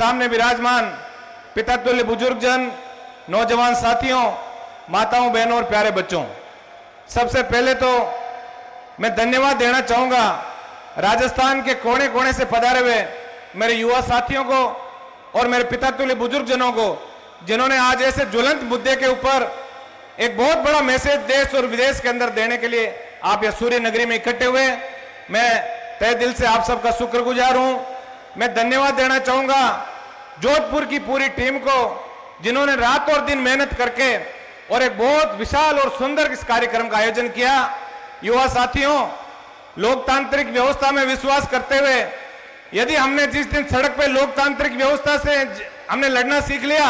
सामने विराजमान पिता तुल्य बुजुर्गजन, नौजवान साथियों, माताओं, बहनों और प्यारे बच्चों, सबसे पहले तो मैं धन्यवाद देना चाहूंगा राजस्थान के कोने कोने से पधारे हुए मेरे युवा साथियों को और मेरे पिता तुल्य बुजुर्गजनों को, जिन्होंने आज ऐसे ज्वलंत मुद्दे के ऊपर एक बहुत बड़ा मैसेज देश और विदेश के अंदर देने के लिए आप यह सूर्य नगरी में इकट्ठे हुए। मैं तहे दिल से आप सबका शुक्रगुजार हूं। मैं धन्यवाद देना चाहूंगा जोधपुर की पूरी टीम को, जिन्होंने रात और दिन मेहनत करके और एक बहुत विशाल और सुंदर इस कार्यक्रम का आयोजन किया। युवा साथियों, लोकतांत्रिक व्यवस्था में विश्वास करते हुए यदि हमने जिस दिन सड़क पे लोकतांत्रिक व्यवस्था से हमने लड़ना सीख लिया,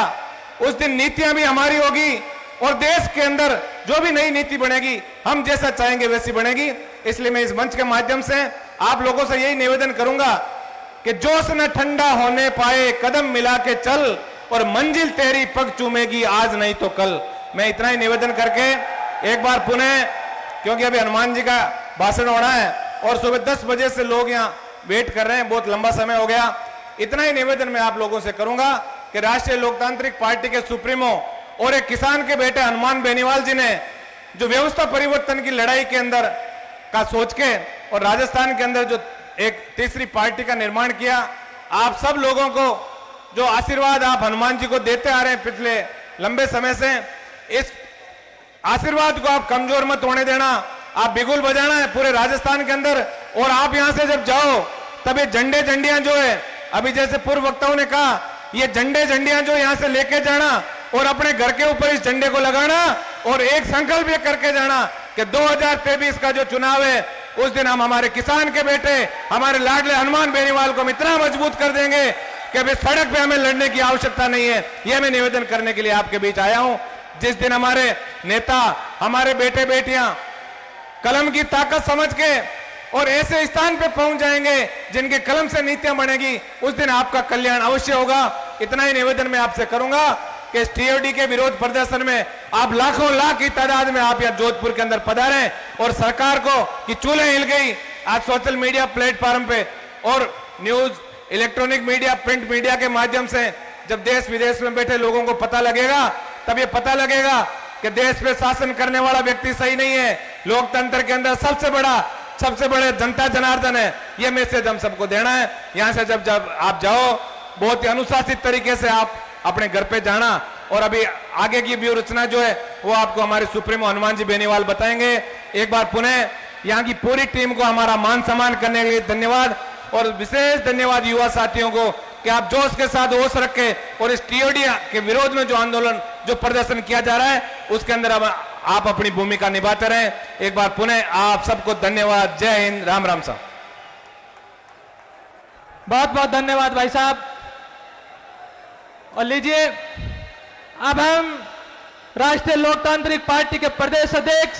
उस दिन नीतियां भी हमारी होगी और देश के अंदर जो भी नई नीति बनेगी हम जैसा चाहेंगे वैसी बनेगी। इसलिए मैं इस मंच के माध्यम से आप लोगों से यही निवेदन करूंगा कि जोश न ठंडा होने पाए, कदम मिला के चल और मंजिल तेरी पग चूमेगी आज नहीं तो कल। मैं इतना ही निवेदन करके एक बार पुनः, क्योंकि अभी हनुमान जी का भाषण होना है और सुबह 10 बजे से लोग यहाँ वेट कर रहे हैं, बहुत लंबा समय हो गया, इतना ही निवेदन मैं आप लोगों से करूंगा कि राष्ट्रीय लोकतांत्रिक पार्टी के सुप्रीमो और एक किसान के बेटे हनुमान बेनीवाल जी ने जो व्यवस्था परिवर्तन की लड़ाई के अंदर का सोच के और राजस्थान के अंदर जो एक तीसरी पार्टी का निर्माण किया, आप सब लोगों को जो आशीर्वाद आप हनुमान जी को देते आ रहे हैं पिछले लंबे समय से, इस आशीर्वाद को आप कमजोर मत होने देना। आप बिगुल बजाना है पूरे राजस्थान के अंदर। और आप यहां से जब जाओ तब ये झंडे झंडियां जो है, अभी जैसे पूर्व वक्ताओं ने कहा, ये झंडे झंडियां जो यहां से लेके जाना और अपने घर के ऊपर इस झंडे को लगाना और एक संकल्प ये करके जाना कि 2023 का जो चुनाव है उस दिन हम हमारे किसान के बेटे, हमारे लाडले हनुमान बेनीवाल को इतना मजबूत कर देंगे कि अभी सड़क पे हमें लड़ने की आवश्यकता नहीं है। यह मैं निवेदन करने के लिए आपके बीच आया हूं। जिस दिन हमारे नेता, हमारे बेटे बेटियां कलम की ताकत समझ के और ऐसे स्थान पे पहुंच जाएंगे जिनके कलम से नीतियां बनेगी, उस दिन आपका कल्याण अवश्य होगा। इतना ही निवेदन मैं आपसे करूंगा कि इस टीओडी के विरोध प्रदर्शन में आप लाखों लाख की तादाद में आप यहां जोधपुर के अंदर पधारें और सरकार को कि चूल्हे हिल गई। आज सोशल मीडिया प्लेटफॉर्म पे और news, electronic media, print media के माध्यम से जब देश विदेश में बैठे लोगों को पता लगेगा, तब ये पता लगेगा कि देश पे शासन करने वाला व्यक्ति सही नहीं है, लोकतंत्र के अंदर सबसे बड़े जनता जनार्दन है। ये मैसेज हम सबको देना है। यहां से जब आप जाओ, बहुत ही अनुशासित तरीके से आप अपने घर पे जाना और अभी आगे की व्यू रचना जो है वो आपको हमारे सुप्रीमो हनुमान जी बेनीवाल बताएंगे। एक बार पुनः यहाँ की पूरी टीम को हमारा मान सम्मान करने के लिए धन्यवाद और विशेष धन्यवाद युवा साथियों को कि आप जोश के साथ होश रख के और इस टीओडी के विरोध में जो आंदोलन, जो प्रदर्शन किया जा रहा है, उसके अंदर अब आप अपनी भूमिका निभाते रहें। एक बार पुनः आप सबको धन्यवाद। जय हिंद, राम राम साहब। बहुत बहुत धन्यवाद भाई साहब। और लीजिए, अब हम राष्ट्रीय लोकतांत्रिक पार्टी के प्रदेश अध्यक्ष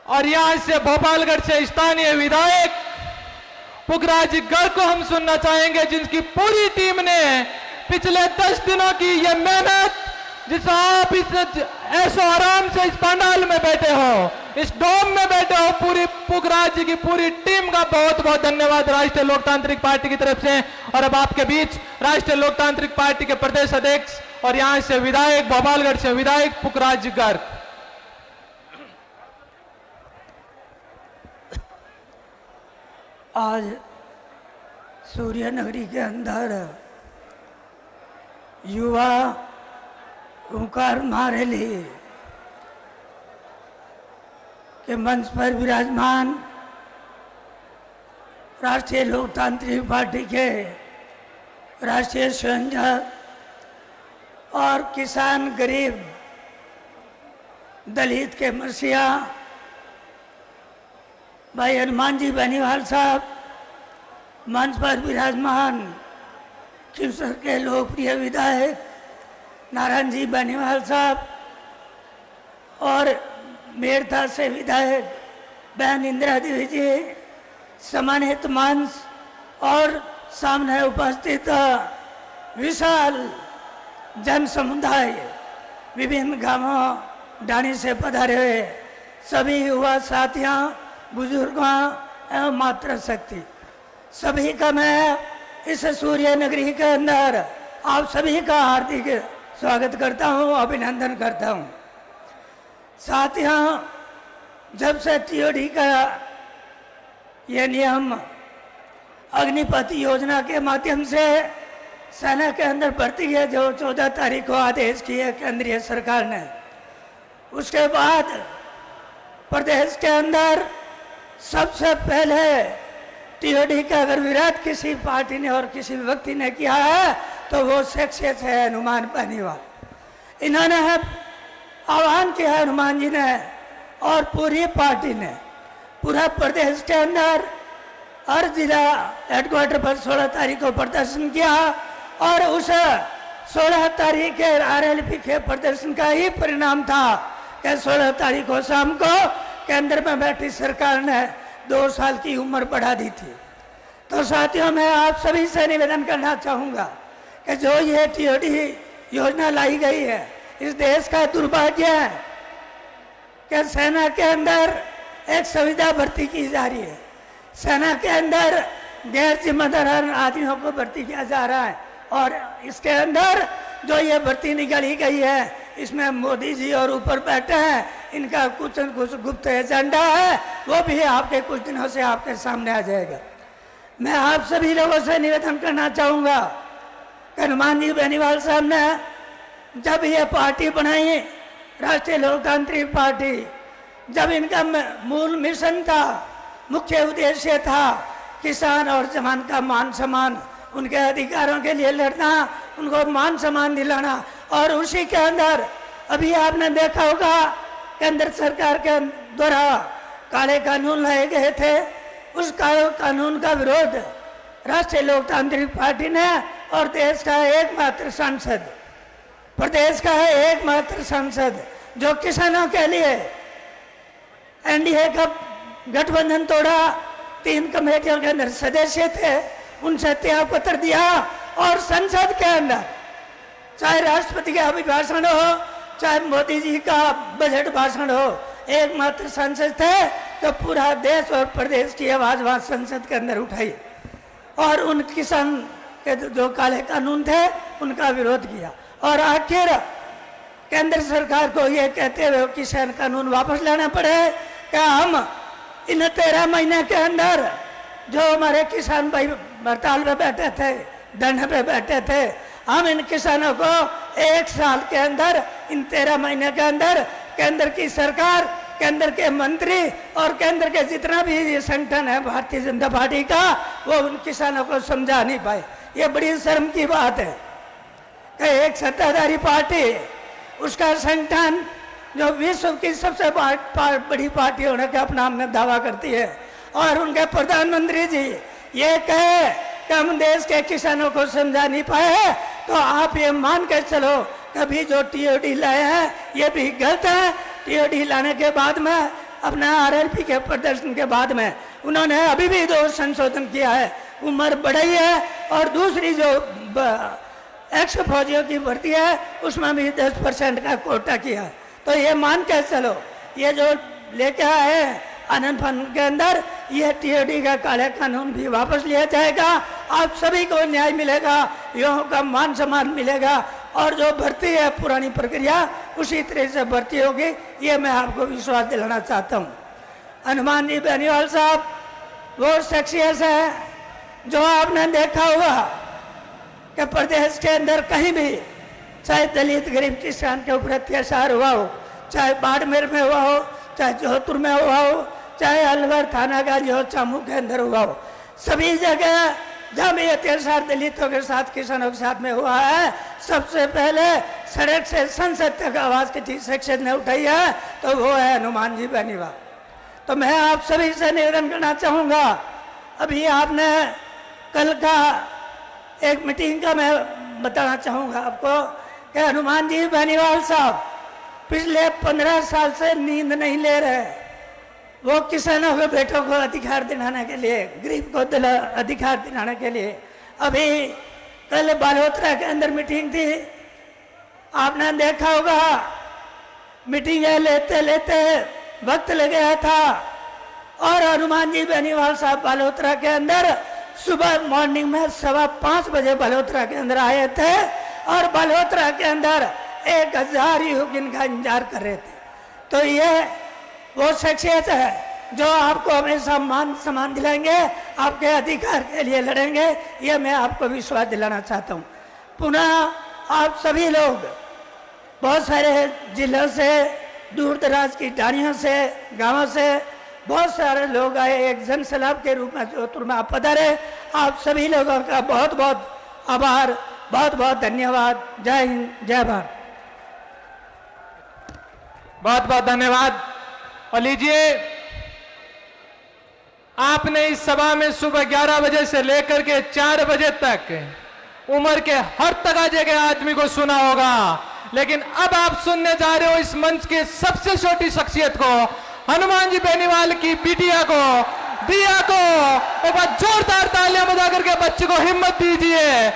और यहां से भोपालगढ़ से स्थानीय विधायक पुखराज गर्ग को हम सुनना चाहेंगे, जिनकी पूरी टीम ने पिछले 10 दिनों की ये मेहनत, जिस आप इस ऐसो आराम से इस पंडाल में बैठे हो, इस डोम में बैठे हो, पूरी पुखराज जी की पूरी टीम का बहुत बहुत धन्यवाद राष्ट्रीय लोकतांत्रिक पार्टी की तरफ से। और अब आपके बीच राष्ट्रीय लोकतांत्रिक पार्टी के प्रदेश अध्यक्ष और यहां से विधायक, भोपालगढ़ से विधायक पुखराज गर्ग। आज सूर्य नगरी के अंदर युवा हुंकार मारे लिए के मंच पर विराजमान राष्ट्रीय लोकतांत्रिक पार्टी के राष्ट्रीय संयोजक और किसान, गरीब, दलित के मसीहा भाई हनुमान जी बेनीवाल साहब, मंच पर विराजमान खिवसर के लोकप्रिय विधायक नारायण जी बेनीवाल साहब और मेरठा से विधायक बहन इंदिरा देवी जी, सम्मानित मंच और सामने उपस्थित विशाल जन समुदाय, विभिन्न गांवों डाणी से पधारे हुए सभी युवा साथियों, बुजुर्गों एवं मातृशक्ति, सभी का मैं इस सूर्य नगरी के अंदर आप सभी का हार्दिक स्वागत करता हूं, अभिनंदन करता हूं। साथियों, जब से टीओडी का ये नियम अग्निपथ योजना के माध्यम से सेना के अंदर भर्ती है, जो 14 तारीख को आदेश किया केंद्रीय सरकार ने, उसके बाद प्रदेश के अंदर सबसे पहले टीओडी का अगर विरोध किसी पार्टी ने और किसी व्यक्ति ने किया है तो वो शख्सियत है हनुमान बेनीवाल। इन्होंने आह्वान किया हनुमान जी ने और पूरी पार्टी ने पूरा प्रदेश के अंदर हर जिला हेडक्वार्टर पर 16 तारीख को प्रदर्शन किया और उस 16 तारीख के आरएलपी के प्रदर्शन का ही परिणाम था कि 16 तारीख को शाम को केंद्र में बैठी सरकार ने 2 साल की उम्र बढ़ा दी थी। तो साथियों, मैं आप सभी से निवेदन करना चाहूँगा कि जो ये टीओडी योजना लाई गई है, इस देश का दुर्भाग्य है कि सेना के अंदर एक सुविधा भर्ती की जा रही है। सेना के अंदर गैर जिम्मेदार आदमियों को भर्ती किया जा रहा है और इसके अंदर जो ये भर्ती निकाली गई है, इसमें मोदी जी और ऊपर बैठे हैं, इनका कुछ न कुछ गुप्त एजेंडा है, वो भी आपके कुछ दिनों से आपके सामने आ जाएगा। मैं आप सभी लोगों से निवेदन करना चाहूँगा कि हनुमान जी बेनीवाल साहब ने जब ये पार्टी बनाई, राष्ट्रीय लोकतांत्रिक पार्टी, जब इनका मूल मिशन था, मुख्य उद्देश्य था किसान और जवान का मान सम्मान, उनके अधिकारों के लिए लड़ना, उनको मान सम्मान दिलाना, और उसी के अंदर अभी आपने देखा होगा केंद्र सरकार के द्वारा काले कानून लाए गए थे। उस काले कानून का विरोध राष्ट्रीय लोकतांत्रिक पार्टी ने और देश का एकमात्र सांसद, प्रदेश का एकमात्र सांसद जो किसानों के लिए एनडीए का गठबंधन तोड़ा, 3 कमेटियों के अंदर सदस्य थे, उनसे त्याग पत्र दिया और संसद के अंदर चाहे राष्ट्रपति का अभिभाषण हो, चाहे मोदी जी का बजट भाषण हो, एकमात्र सांसद थे तो पूरा देश और प्रदेश की आवाज वहां संसद के अंदर उठाई और उन किसान के जो काले कानून थे उनका विरोध किया। और आखिर केंद्र सरकार को ये कहते हुए किसान कानून वापस लेना पड़े कि हम इन 13 महीने के अंदर जो हमारे किसान भाई हड़ताल पे बैठे थे, धरने पे बैठे थे, हम इन किसानों को 1 साल के अंदर, इन 13 महीने के अंदर केंद्र की सरकार, केंद्र के मंत्री और केंद्र के जितना भी संगठन है भारतीय जनता पार्टी का, वो उन किसानों को समझा नहीं पाए। ये बड़ी शर्म की बात है कि एक सत्ताधारी पार्टी, उसका संगठन जो विश्व की सबसे बड़ी पार्टी होने का अपना में दावा करती है, और उनके प्रधानमंत्री जी ये कहे कि हम देश के किसानों को समझा नहीं पाए, तो आप ये मान के चलो कभी जो टीओडी लाए हैं ये भी गलत है। टीओडी लाने के बाद में, अपना आरएलपी के प्रदर्शन के बाद में, उन्होंने अभी भी 2 संशोधन किया है, उम्र बढ़ाई है, और दूसरी जो एक्स फौजियों की भर्ती है उसमें भी 10% का कोटा किया। तो ये मान के चलो ये जो लेके आए आनंद फन के अंदर, ये टीओडी का काले कानून भी वापस लिया जाएगा, आप सभी को न्याय मिलेगा, युवाओं का मान सम्मान मिलेगा, और जो भर्ती है पुरानी प्रक्रिया उसी तरह से भर्ती होगी, ये मैं आपको विश्वास दिलाना चाहता हूँ। हनुमान जी बेनीवाल साहब वो शख्सियत है जो आपने देखा होगा कि प्रदेश के अंदर कहीं भी चाहे दलित गरीब किसान के ऊपर अत्याचार हुआ हो, चाहे बाड़मेर में हुआ हो, चाहे जोधपुर में हुआ हो, चाहे अलवर थाना गाजी हो, चामू के अंदर हुआ हो, सभी जगह जब ये अत्याचार दलितों के साथ, किसानों के साथ में हुआ है, सबसे पहले सड़क से संसद तक आवाज किसी शख्सियत ने उठाई है तो वो है हनुमान जी बेनीवाल। तो मैं आप सभी से निवेदन करना चाहूँगा, अभी आपने कल का एक मीटिंग का मैं बताना चाहूँगा आपको कि हनुमान जी बेनीवाल साहब पिछले 15 साल से नींद नहीं ले रहे। वो किसानों के बेटों को अधिकार दिलाने के लिए, गरीब को अधिकार दिलाने के लिए, अभी कल बालोतरा के अंदर मीटिंग थी, आपने देखा होगा, मीटिंगें लेते लेते वक्त लग गया था, और हनुमान जी बेनीवाल साहब बालोतरा के अंदर सुबह मॉर्निंग में 5:15 बजे बलोत्रा के अंदर आए थे और बलोत्रा के अंदर 1000 युवक इनका इंतजार कर रहे थे। तो ये वो शख्सियत है जो आपको हमेशा मान सम्मान दिलाएंगे, आपके अधिकार के लिए लड़ेंगे, ये मैं आपको विश्वास दिलाना चाहता हूँ। पुनः आप सभी लोग बहुत सारे जिलों से, दूर दराज की डानियों से, गांवों से बहुत सारे लोग आए, एक जन सैलाब के रूप में जोधपुर में आप पधारे। आप सभी लोगों का बहुत बहुत आभार, बहुत बहुत धन्यवाद। जय हिंद, जय भारत। बहुत बहुत धन्यवाद। और लीजिए, आपने इस सभा में सुबह 11 बजे से लेकर के 4 बजे तक उम्र के हर तगाजे के आदमी को सुना होगा, लेकिन अब आप सुनने जा रहे हो इस मंच के सबसे छोटी शख्सियत को, हनुमान जी बेनीवाल की बिटिया को, दिया को। एक बार जोरदार तालियां बजा करके बच्चे को हिम्मत दीजिए।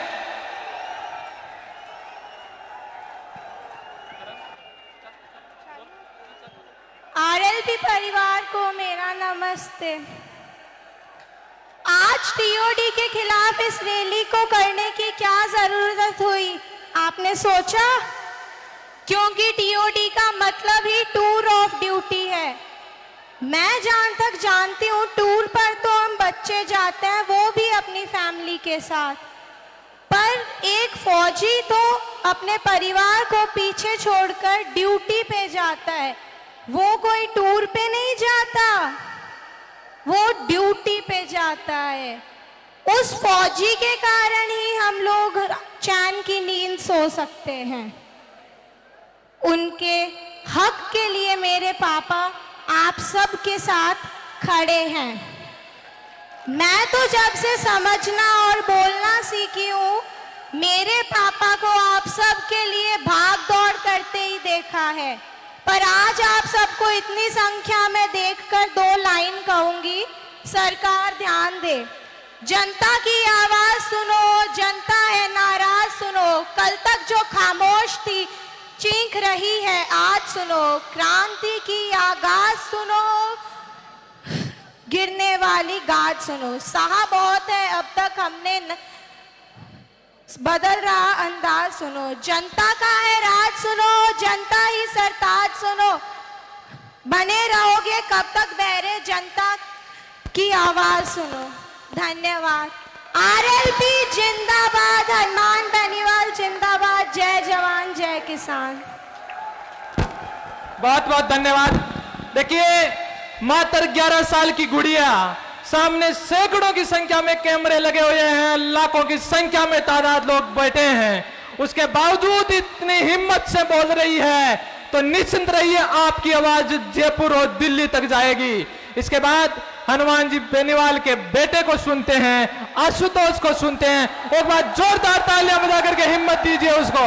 आरएलपी परिवार को मेरा नमस्ते। आज टीओडी के खिलाफ इस रैली को करने की क्या जरूरत हुई, आपने सोचा? क्योंकि टीओडी का मतलब ही टूर ऑफ ड्यूटी है। मैं जहां तक जानती हूँ, टूर पर तो हम बच्चे जाते हैं, वो भी अपनी फैमिली के साथ, पर एक फौजी तो अपने परिवार को पीछे छोड़कर ड्यूटी पे जाता है। वो कोई टूर पे नहीं जाता, वो ड्यूटी पे जाता है। उस फौजी के कारण ही हम लोग चैन की नींद सो सकते हैं। उनके हक के लिए मेरे पापा आप सब के साथ खड़े हैं। मैं तो जब से समझना और बोलना सीखी हूँ, मेरे पापा को आप सब के लिए भाग दौड़ करते ही देखा है। पर आज आप सबको इतनी संख्या में देखकर 2 लाइन कहूंगी। सरकार ध्यान दे, जनता की आवाज सुनो, जनता है नाराज सुनो। कल तक जो खामोश थी चीख रही है, आज सुनो। क्रांति की आगाज सुनो, गिरने वाली गाज सुनो। सहा बहुत है अब तक हमने बदल रहा अंदाज सुनो। जनता का है राज सुनो, जनता ही सरताज सुनो। बने रहोगे कब तक बहरे, जनता की आवाज सुनो। धन्यवाद। आरएलपी जिंदाबाद, हनुमान बेनीवाल जिंदाबाद। जय जवान जय किसान। बहुत बहुत धन्यवाद। देखिए, मात्र 11 साल की गुड़िया, सामने सैकड़ों की संख्या में कैमरे लगे हुए हैं, लाखों की संख्या में तादाद लोग बैठे हैं, उसके बावजूद इतनी हिम्मत से बोल रही है, तो निश्चिंत रहिए आपकी आवाज जयपुर और दिल्ली तक जाएगी। इसके बाद हनुमान जी बेनीवाल के बेटे को सुनते हैं, आशुतोष को सुनते हैं। एक बार जोरदार तालियां बजा करके हिम्मत दीजिए उसको।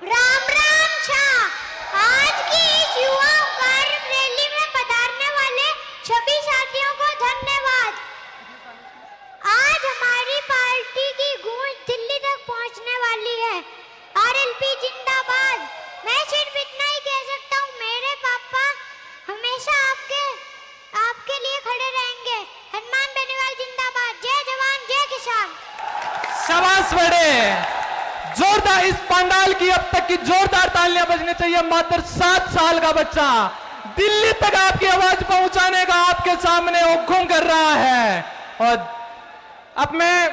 राम राम शाह। आज की इस युवा कार्य रैली में पधारने वाले सभी साथियों को धन्यवाद। आज हमारी पार्टी की गूंज दिल्ली तक पहुंचने वाली है। आरएलपी जिंदाबाद। मैं सिर्फ इतना ही कह सकता हूं, मेरे पापा हमेशा आपके लिए खड़े रहेंगे। हनुमान बेनीवाल जिंदाबाद। जय जवान जय किसान। शाबाश बेटे, जोरदार। इस पंडाल की अब तक की जोरदार तालियां बजनी चाहिए। मात्र 7 साल का बच्चा दिल्ली तक आपकी आवाज पहुंचाने का आपके सामने हुक्म कर रहा है। और अब मैं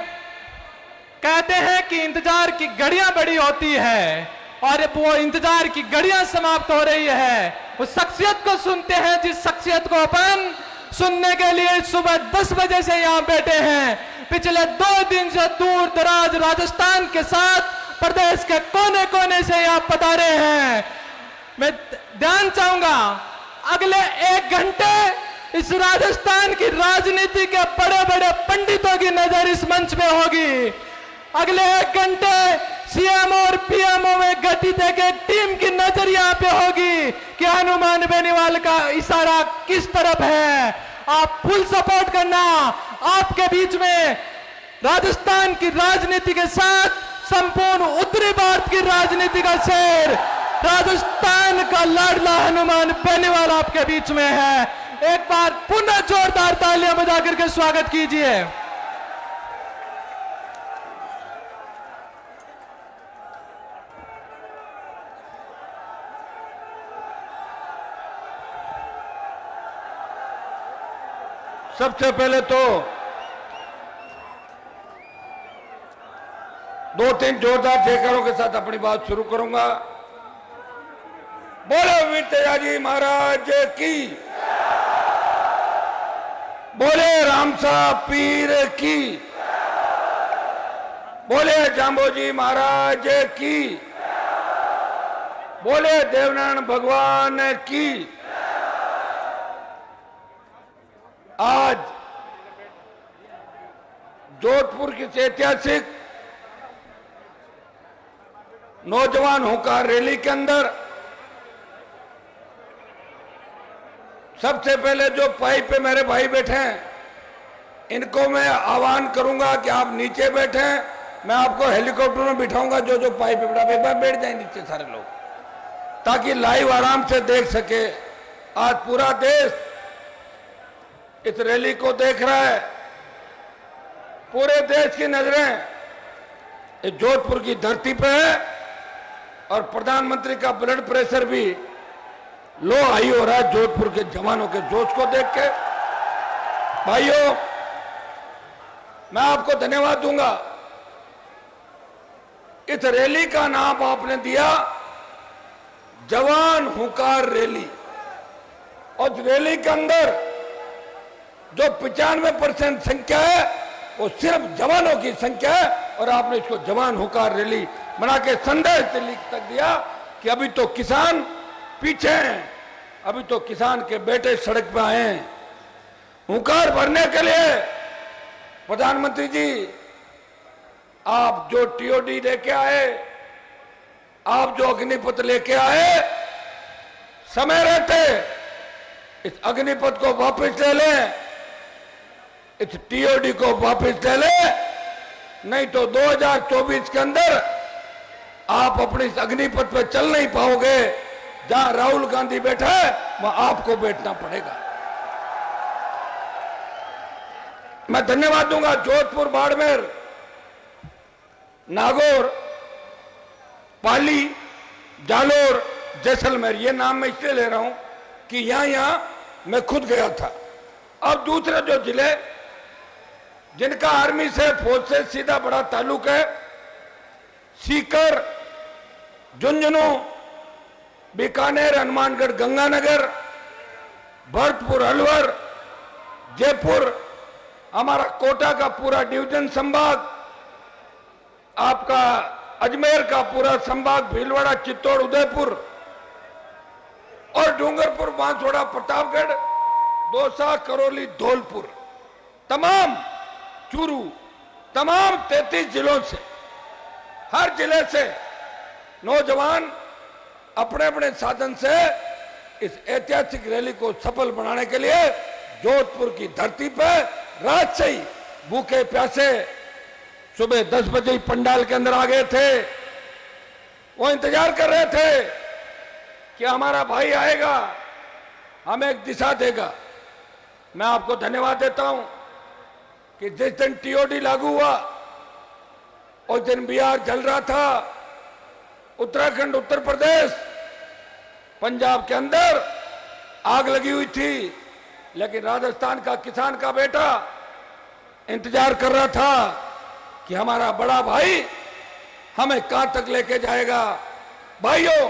कहते हैं कि इंतजार की घड़ियां बड़ी होती है, और वो इंतजार की घड़ियां समाप्त हो रही है। उस शख्सियत को सुनते हैं जिस शख्सियत को अपन सुनने के लिए सुबह 10 बजे से यहाँ बैठे हैं। पिछले 2 दिन से दूर दराज राजस्थान के साथ प्रदेश के कोने कोने से यहाँ पधारे हैं। मैं ध्यान चाहूंगा, अगले 1 घंटे इस राजस्थान की राजनीति के बड़े बड़े पंडितों की नजर इस मंच में होगी। अगले 1 घंटे सीएम और पीएमओ में गठित एक टीम की नजर यहाँ पे होगी कि हनुमान बेनीवाल का इशारा किस तरफ है। आप फुल सपोर्ट करना। आपके बीच में राजस्थान की राजनीति के साथ संपूर्ण उत्तरी भारत की राजनीति का शेर राजस्थान का लाडला हनुमान बेनीवाल आपके बीच में है। एक बार पुनः जोरदार तालियां बजा करके स्वागत कीजिए। सबसे पहले तो 2-3 जोरदार जयकारों के साथ अपनी बात शुरू करूंगा। बोले वीर तेजाजी महाराज की, बोले रामसा पीर की, बोले जाम्बोजी महाराज की, बोले देवनारायण भगवान की। आज जोधपुर की ऐतिहासिक नौजवान हुंकार रैली के अंदर सबसे पहले जो पाइप पे मेरे भाई बैठे हैं, इनको मैं आह्वान करूंगा कि आप नीचे बैठे। मैं आपको हेलीकॉप्टर में बिठाऊंगा, जो जो पाइप पे बैठा, एक बार बैठ जाए नीचे सारे लोग, ताकि लाइव आराम से देख सके। आज पूरा देश इस रैली को देख रहा है। पूरे देश की नजरें इस जोधपुर की धरती पे है और प्रधानमंत्री का ब्लड प्रेशर भी लो हाई हो रहा है जोधपुर के जवानों के जोश को देख के। भाइयों, मैं आपको धन्यवाद दूंगा। इस रैली का नाम आपने दिया जवान हुंकार रैली, और इस रैली के अंदर जो 95% संख्या है वो सिर्फ जवानों की संख्या है, और आपने इसको जवान हुंकार रैली बना के संदेश दिल्ली तक दिया कि अभी तो किसान पीछे हैं, अभी तो किसान के बेटे सड़क पे आए हैं। हुंकार भरने के लिए प्रधानमंत्री जी, आप जो टीओडी लेके आए, आप जो अग्निपथ लेके आए, समय रहते इस अग्निपथ को वापस ले लें, इस टीओडी को वापस ले लें, नहीं तो 2024 के अंदर आप अपने इस अग्निपथ पर चल नहीं पाओगे। जहां राहुल गांधी बैठा है वहां आपको बैठना पड़ेगा। मैं धन्यवाद दूंगा जोधपुर, बाड़मेर, नागौर, पाली, जालोर, जैसलमेर, ये नाम मैं इसलिए ले रहा हूं कि यहां मैं खुद गया था। अब दूसरे जो जिले जिनका आर्मी से, फौज से सीधा बड़ा ताल्लुक है, सीकर, झुंझुनू, बीकानेर, हनुमानगढ़, गंगानगर, भरतपुर, अलवर, जयपुर, हमारा कोटा का पूरा डिवीजन संभाग, आपका अजमेर का पूरा संभाग, भीलवाड़ा, चित्तौड़, उदयपुर और डूंगरपुर, बांसवाड़ा, प्रतापगढ़, दौसा, करौली, धौलपुर, तमाम चूरू, तमाम 33 जिलों से, हर जिले से नौजवान अपने अपने साधन से इस ऐतिहासिक रैली को सफल बनाने के लिए जोधपुर की धरती पर रात से ही भूखे प्यासे सुबह 10 बजे ही पंडाल के अंदर आ गए थे। वो इंतजार कर रहे थे कि हमारा भाई आएगा, हमें एक दिशा देगा। मैं आपको धन्यवाद देता हूं कि जिस दिन टीओडी लागू हुआ उस दिन बिहार जल रहा था, उत्तराखंड, उत्तर प्रदेश, पंजाब के अंदर आग लगी हुई थी, लेकिन राजस्थान का किसान का बेटा इंतजार कर रहा था कि हमारा बड़ा भाई हमें कहां तक लेके जाएगा। भाइयों,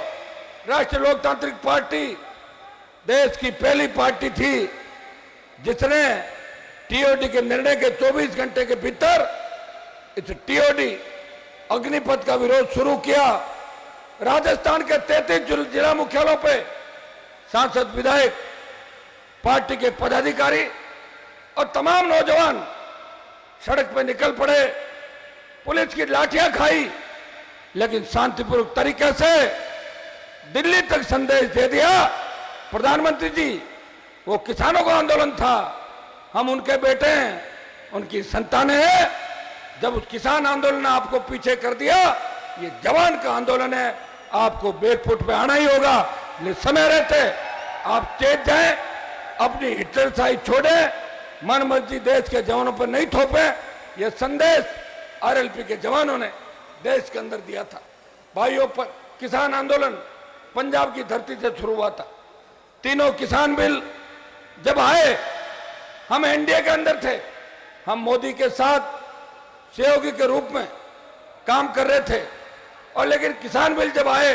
राष्ट्रीय लोकतांत्रिक पार्टी देश की पहली पार्टी थी जिसने टीओडी के निर्णय के 24 घंटे के भीतर इस टीओडी अग्निपथ का विरोध शुरू किया। राजस्थान के 33 जिला मुख्यालयों पे सांसद, विधायक, पार्टी के पदाधिकारी और तमाम नौजवान सड़क पे निकल पड़े, पुलिस की लाठियां खाई, लेकिन शांतिपूर्वक तरीके से दिल्ली तक संदेश दे दिया, प्रधानमंत्री जी वो किसानों का आंदोलन था, हम उनके बेटे हैं, उनकी संतानें हैं। जब उस किसान आंदोलन ने आपको पीछे कर दिया, ये जवान का आंदोलन है। आपको बैकफुट पे आना ही होगा, लेकिन समय रहते आप चेत जाएं, अपनी हिटलर शाही छोड़े, मन मर्जी देश के जवानों पर नहीं थोपे। यह संदेश आरएलपी के जवानों ने देश के अंदर दिया था। भाइयों, पर किसान आंदोलन पंजाब की धरती से शुरू हुआ था। तीनों किसान बिल जब आए, हम एनडीए के अंदर थे, हम मोदी के साथ सहयोगी के रूप में काम कर रहे थे, और लेकिन किसान बिल जब आए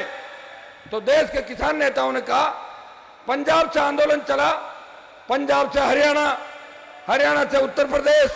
तो देश के किसान नेताओं ने कहा, पंजाब से आंदोलन चला, पंजाब से हरियाणा, हरियाणा से उत्तर प्रदेश,